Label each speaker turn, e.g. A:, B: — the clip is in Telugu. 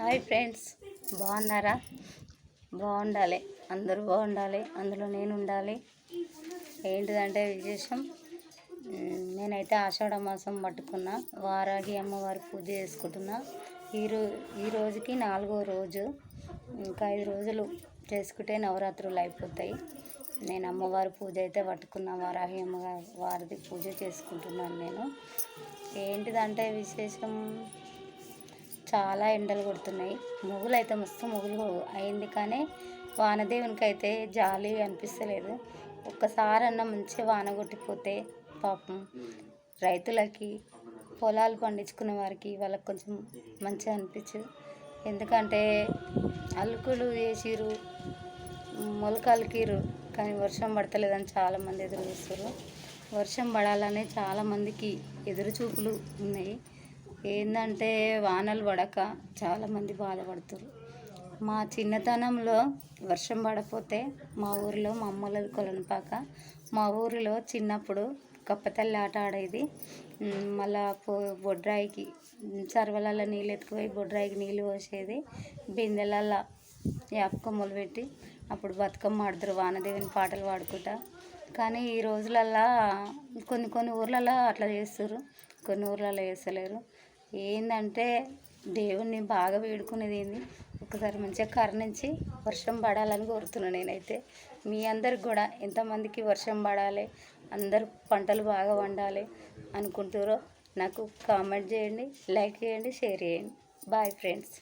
A: హాయ్ ఫ్రెండ్స్, బాగున్నారా? బాగుండాలి, అందరూ బాగుండాలి, అందులో నేను ఉండాలి. ఏంటిదంటే విశేషం, నేనైతే ఆషాఢ మాసం పట్టుకున్నా, వారాహి అమ్మవారి పూజ చేసుకుంటున్నా. ఈ రోజుకి 4వ రోజు. ఇంకా 5 రోజులు చేసుకుంటే నవరాత్రులు అయిపోతాయి. నేను అమ్మవారి పూజ అయితే పట్టుకున్నా, వారాహి అమ్మవారిది పూజ చేసుకుంటున్నాను నేను. ఏంటిదంటే విశేషం, చాలా ఎండలు కొడుతున్నాయి. మొగులు అయితే మస్తు మొగులు అయింది, కానీ వానదేవునికి అయితే జాలి అనిపిస్తలేదు. ఒక్కసారన్నా మంచిగా వాన కొట్టిపోతే పాపం రైతులకి, పొలాలు పండించుకునే వారికి వాళ్ళకి కొంచెం మంచిగా అనిపించు. ఎందుకంటే అలుకులు వేసిరు, మొలకలికిరు, కానీ వర్షం పడతలేదని చాలామంది ఎదురు చూస్తారు. వర్షం పడాలని చాలామందికి ఎదురు చూపులు ఉన్నాయి. ఏంటంటే వానలు పడక చాలామంది బాధపడుతారు. మా చిన్నతనంలో వర్షం పడకపోతే మా ఊరిలో, మా అమ్మలది కొలనుపాక, మా ఊరిలో చిన్నప్పుడు కప్పతల్లి ఆట ఆడేది. మళ్ళా బొడ్రాయికి సర్వలలో నీళ్ళు ఎత్తుకుపోయి బొడ్రాయికి నీళ్ళు పోసేది. బిందెలల్లో యాపకొమ్మలు పెట్టి అప్పుడు బతుకమ్మ ఆడుతారు, వానదేవిని పాటలు పాడుకుంటా. కానీ ఈ రోజులల్లో కొన్ని ఊర్లలో అట్లా చేస్తారు, కొన్ని ఊర్లలో చేస్తలేరు. ఏంటంటే దేవుణ్ణి బాగా వేడుకునేది ఏంది, ఒకసారి మంచిగా కరుణించి వర్షం పడాలని కోరుతున్నాను నేనైతే. మీ అందరికి కూడా ఎంతమందికి వర్షం పడాలి, అందరు పంటలు బాగా పండాలి అనుకుంటారో నాకు కామెంట్ చేయండి, లైక్ చేయండి, షేర్ చేయండి. Bye friends.